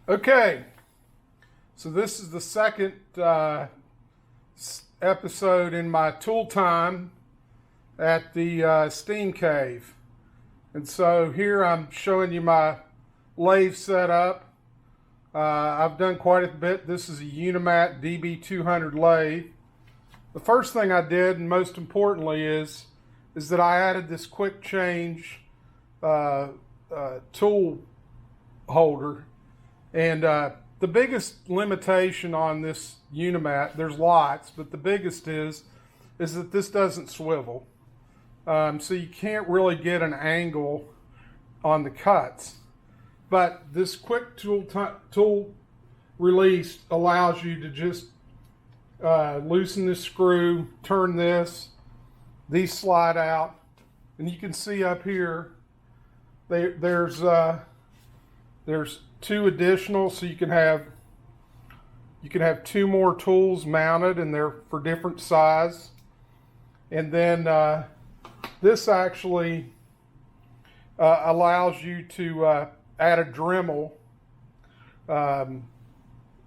Okay, so this is the second episode in my tool time at the steam cave. And so here I'm showing you my lathe setup. I've done quite a bit. This is a Unimat DB 200 lathe. The first thing I did, and most importantly, is that I added this quick change tool holder. And the biggest limitation on this Unimat, there's lots, but the biggest is that this doesn't swivel. So you can't really get an angle on the cuts. But this quick tool release allows you to just loosen this screw, turn this, these slide out, and you can see up here there's two additional, so you can have two more tools mounted, and they're for different size. And then this actually allows you to add a Dremel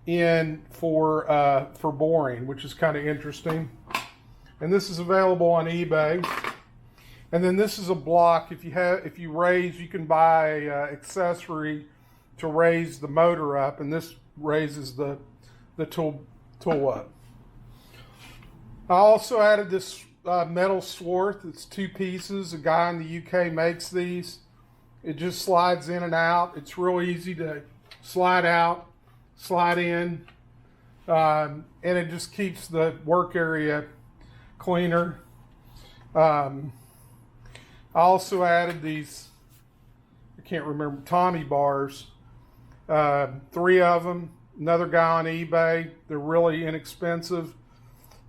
in for boring, which is kind of interesting. And this is available on eBay. And then this is a block. If you raise, you can buy a accessory to raise the motor up, and this raises the tool up. I also added this metal swarth. It's two pieces. A guy in the UK makes these. It just slides in and out. It's real easy to slide out, slide in, and it just keeps the work area cleaner. I also added these, I can't remember, Tommy bars. 3 of them. Another guy on eBay. They're really inexpensive,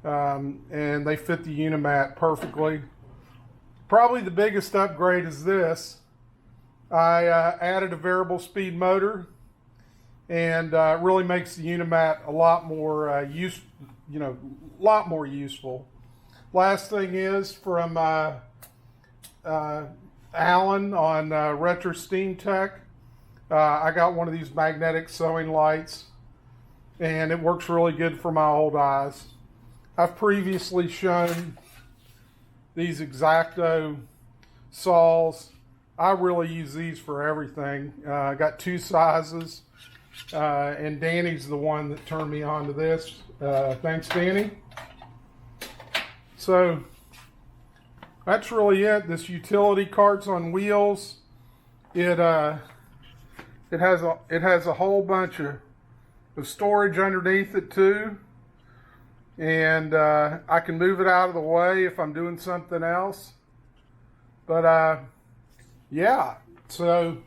and they fit the Unimat perfectly. Probably the biggest upgrade is this. I added a variable speed motor, and it really makes the Unimat a lot more useful. Last thing is from Alan on Retro Steam Tech. I got one of these magnetic sewing lights, and it works really good for my old eyes. I've previously shown these X-Acto saws. I really use these for everything. I got 2 sizes, and Danny's the one that turned me on to this. Thanks, Danny. So that's really it. This utility cart's on wheels. It has a whole bunch of storage underneath it too, and I can move it out of the way if I'm doing something else. But yeah, so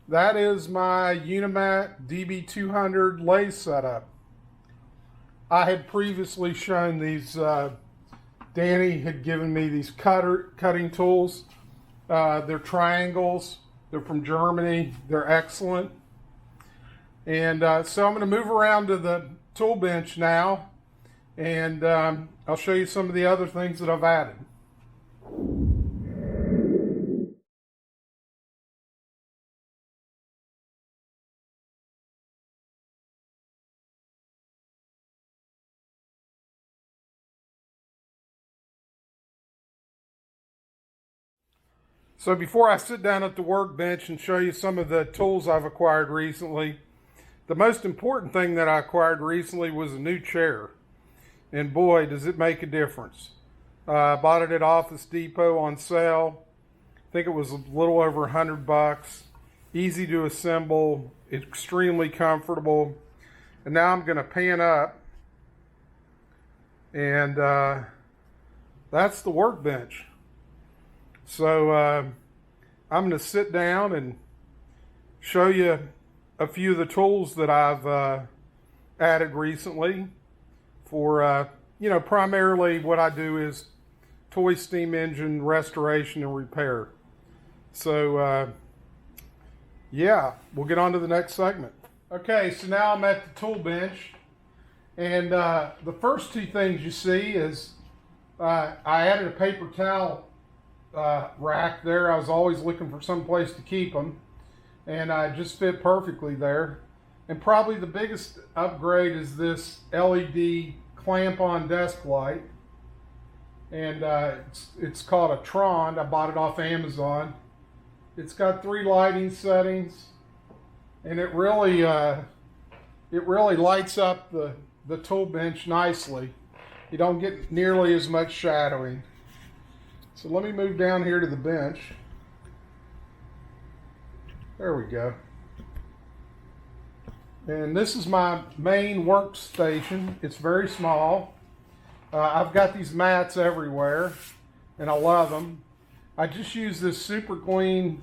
that is my Unimat DB 200 lathe setup. I had previously shown these. Danny had given me these cutting tools. They're triangles. They're from Germany. They're excellent. And so I'm going to move around to the tool bench now, and I'll show you some of the other things that I've added. So before I sit down at the workbench and show you some of the tools I've acquired recently, the most important thing that I acquired recently was a new chair. And boy, does it make a difference. I bought it at Office Depot on sale. I think it was a little over $100. Easy to assemble, extremely comfortable. And now I'm going to pan up. And that's the workbench. So I'm going to sit down and show you a few of the tools that I've added recently for, primarily what I do is toy steam engine restoration and repair. So, yeah, we'll get on to the next segment. Okay, so now I'm at the tool bench, and the first 2 things you see is I added a paper towel rack there. I was always looking for some place to keep them, and I just fit perfectly there. And probably the biggest upgrade is this LED clamp-on desk light. And it's called a Tron. I bought it off Amazon. It's got 3 lighting settings, and it really lights up the tool bench nicely. You don't get nearly as much shadowing. So let me move down here to the bench. There we go. And this is my main workstation. It's very small. I've got these mats everywhere, and I love them. I just use this super clean,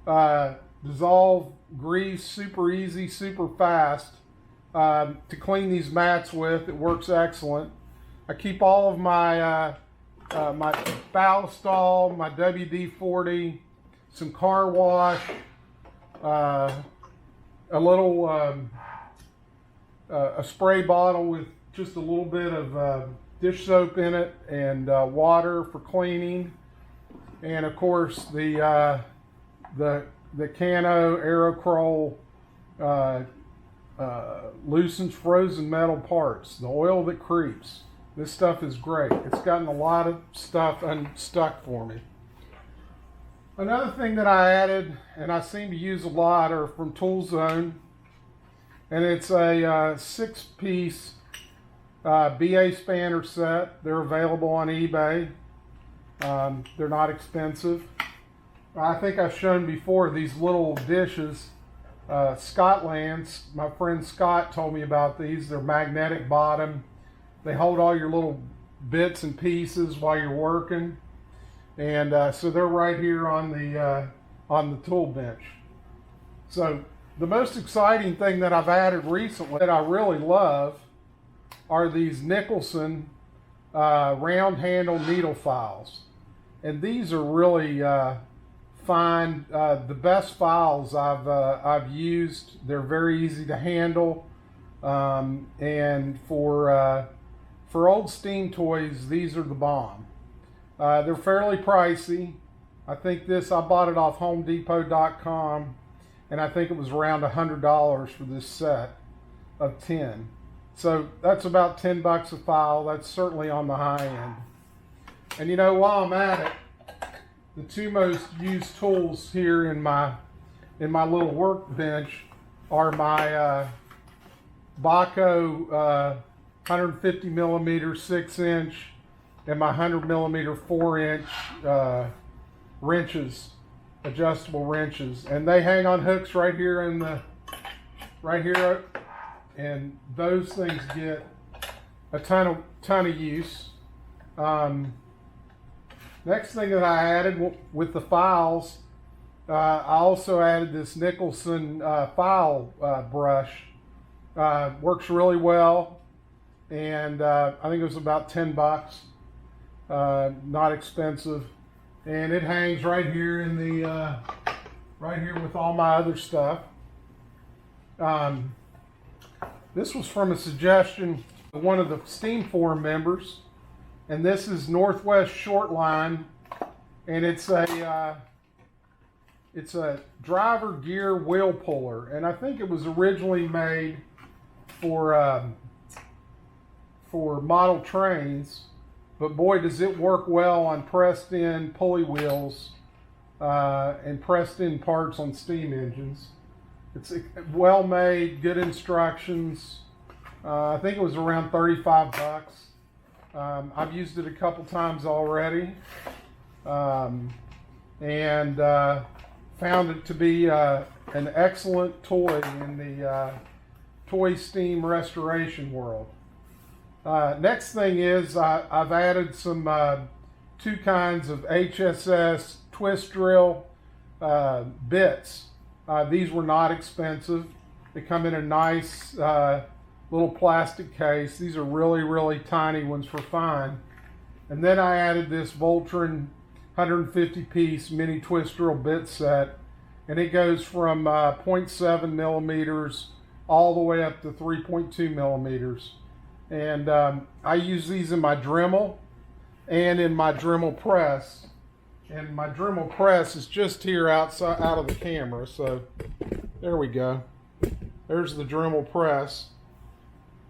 dissolve grease, super easy, super fast to clean these mats with. It works excellent. I keep all of my my Ballistol, my WD-40, some car wash, a little a spray bottle with just a little bit of dish soap in it, and water for cleaning, and of course the Cano Aerocrol loosens frozen metal parts, the oil that creeps. This stuff is great. It's gotten a lot of stuff unstuck for me. Another thing that I added, and I seem to use a lot, are from Tool Zone, and it's a 6-piece BA spanner set. They're available on eBay. They're not expensive. I think I've shown before these little dishes. Scotland's, my friend Scott told me about these. They're magnetic bottom. They hold all your little bits and pieces while you're working. And so they're right here on the tool bench. So the most exciting thing that I've added recently that I really love are these Nicholson round handle needle files. And these are really fine, the best files I've used. They're very easy to handle, and for old steam toys, these are the bomb. They're fairly pricey. I think I bought it off HomeDepot.com, and I think it was around $100 for this set of 10. So that's about $10 a file. That's certainly on the high end. And you know, while I'm at it, the 2 most used tools here in my little workbench are my Baco 150 millimeter 6-inch and my 100 millimeter 4-inch wrenches, adjustable wrenches, and they hang on hooks right here and those things get a ton of use. Next thing that I added with the files, I also added this Nicholson file brush. Works really well, and I think it was about $10. Not expensive, and it hangs right here in the right here with all my other stuff. This was from a suggestion of one of the Steam Forum members. And this is Northwest Shortline, and it's a driver gear wheel puller, and I think it was originally made for model trains, but boy does it work well on pressed in pulley wheels and pressed in parts on steam engines. It's well made, good instructions. I think it was around $35. I've used it a couple times already, and found it to be an excellent toy in the toy steam restoration world. Next thing is I've added some 2 kinds of HSS twist drill bits. These were not expensive. They come in a nice little plastic case. These are really, really tiny ones for fun. And then I added this Voltron 150-piece mini twist drill bit set, and it goes from 0.7 millimeters all the way up to 3.2 millimeters. And I use these in my Dremel and in my Dremel press. And my Dremel press is just here outside out of the camera. So there we go. There's the Dremel press.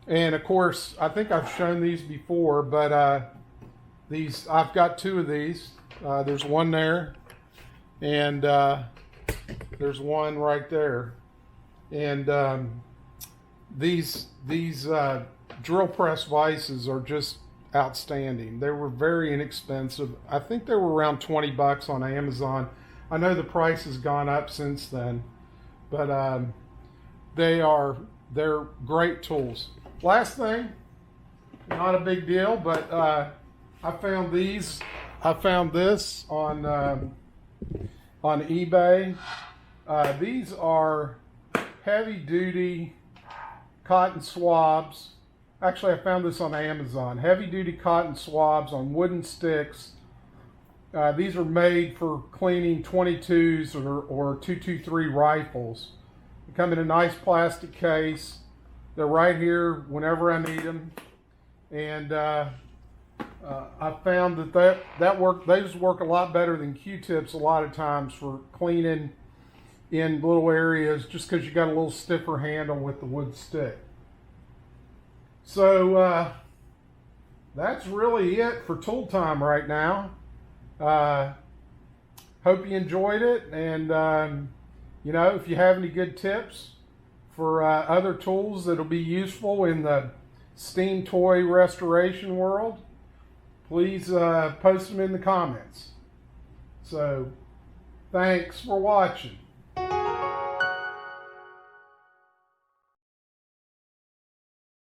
And of course, I think I've shown these before, but I've got two of these. There's one there, and there's one right there. And these drill press vices are just outstanding. They were very inexpensive. I think they were around 20 bucks on Amazon. I know the price has gone up since then, but they're great tools. Last thing, not a big deal, but I found these. I found this on eBay. These are heavy-duty cotton swabs. Actually, I found this on Amazon. Heavy-duty cotton swabs on wooden sticks. These are made for cleaning 22s or 223 rifles. They come in a nice plastic case. They're right here whenever I need them. And I found those work a lot better than Q-tips a lot of times for cleaning in little areas, just because you got a little stiffer handle with the wood stick. So that's really it for tool time right now. Hope you enjoyed it, and you know, if you have any good tips for other tools that'll be useful in the steam toy restoration world, please post them in the comments. So thanks for watching.